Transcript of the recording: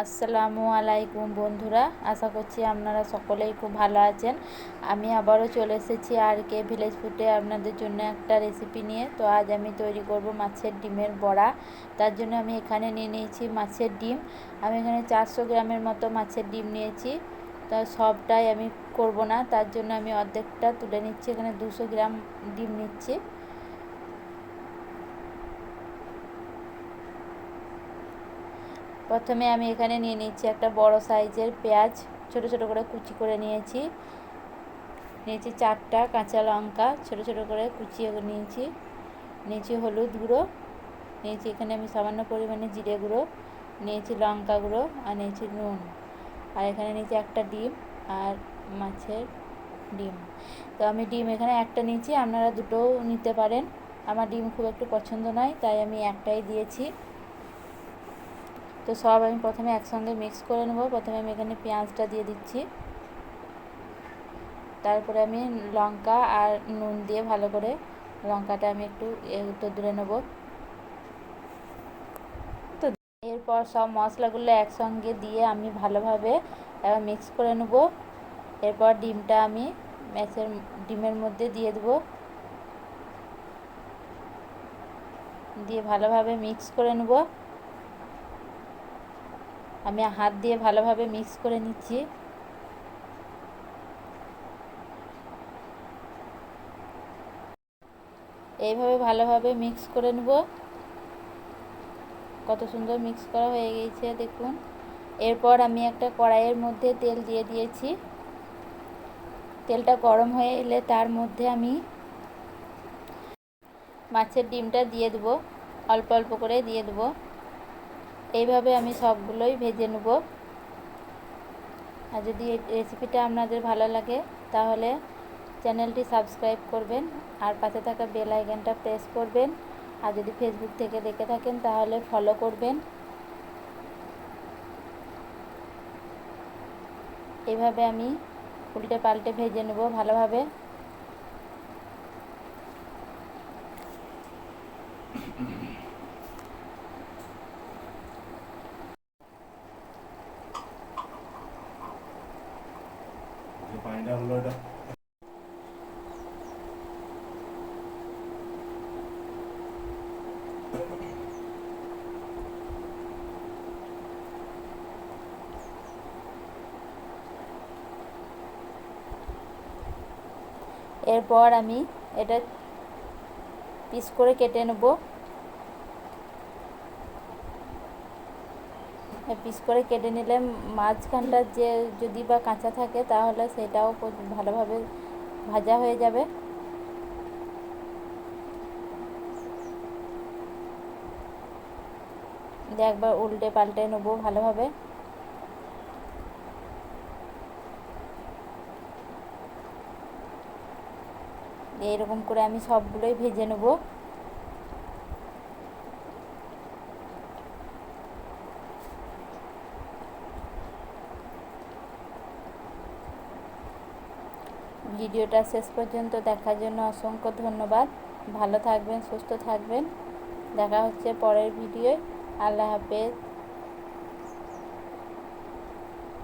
আসসালামু আলাইকুম বন্ধুরা, আশা করছি আপনারা সকলেই খুব ভালো আছেন। আমি আবারও চলে এসেছি আর কে ভিলেজ ফুডে আপনাদের জন্য একটা রেসিপি নিয়ে। তো আজ আমি তৈরি করব মাছের ডিমের বড়া। তার জন্য আমি এখানে নিয়ে নিয়েছি মাছের ডিম। আমি এখানে 400 গ্রামের মতো মাছের ডিম নিয়েছি। তা সবটাই আমি করব না, তার জন্য আমি অর্ধেকটা তুলে নিচ্ছি। এখানে 200 গ্রাম ডিম নিচ্ছি। প্রথমে আমি এখানে নিয়ে নিচ্ছি একটা বড় সাইজের পেঁয়াজ, ছোট ছোট করে কুচি করে নিয়েছি। 4টা কাঁচা লঙ্কা ছোট ছোট করে কুচিয়ে নিয়েছি হলুদ গুঁড়ো নিয়েছি, এখানে আমি সামান্য পরিমাণে জিরে গুঁড়ো নিয়েছি, লঙ্কা গুঁড়ো আর নিয়েছি নুন, আর এখানে নিয়েছি একটা ডিম আর মাছের ডিম। তো আমি ডিম এখানে একটা নিয়েছি, আপনারা দুটোও নিতে পারেন। আমার ডিম খুব একটু পছন্দ নয়, তাই আমি একটাই দিয়েছি। তো সব আমি প্রথমে একসঙ্গে মিক্স করে নেব। প্রথমে আমি এখানে পেঁয়াজটা দিয়ে দিচ্ছি, তারপরে আমি লঙ্কা আর নুন দিয়ে ভালো করে লঙ্কাটা আমি একটু দূরে নেব। তো এরপর সব মশলাগুলো একসঙ্গে দিয়ে আমি ভালোভাবে মিক্স করে নেব। এরপর ডিমটা আমি ডিমের মধ্যে দিয়ে দেবো, দিয়ে ভালোভাবে মিক্স করে নেব। আমি হাত দিয়ে ভালোভাবে মিক্স করে নিচ্ছি। এইভাবে ভালোভাবে মিক্স করে নেব। কত সুন্দর মিক্স করা হয়ে গেছে দেখুন। এরপর আমি একটা কড়াইয়ের মধ্যে তেল দিয়ে দিয়েছি। তেলটা গরম হয়ে এলে তার মধ্যে আমি মাছের ডিমটা দিয়ে দেবো, অল্প অল্প করে দিয়ে দেবো। এইভাবে আমি সবগুলোই ভেজে নেব। আর যদি এই রেসিপিটা আপনাদের ভালো লাগে তাহলে চ্যানেলটি সাবস্ক্রাইব করবেন আর পাশে থাকা বেল আইকনটা প্রেস করবেন। আর যদি ফেসবুক থেকে দেখে থাকেন তাহলে ফলো করবেন। এইভাবে আমি উল্টে পাল্টে ভেজে নেব ভালোভাবে। এরপর আমি এটা পিস করে কেটে নেব। পিস করে কেটে নিলে মাঝখানটা যে যদি বা কাঁচা থাকে তাহলে সেটাও ভালোভাবে ভাজা হয়ে যাবে। একবার উল্টে পাল্টে নেব ভালোভাবে। এইরকম করে আমি সবগুলোই ভেজে নেব। ভিডিওটা শেষ পর্যন্ত দেখার জন্য অসংখ্য ধন্যবাদ। ভালো থাকবেন, সুস্থ থাকবেন। দেখা হচ্ছে পরের ভিডিওয়। আল্লাহ হাফেজ।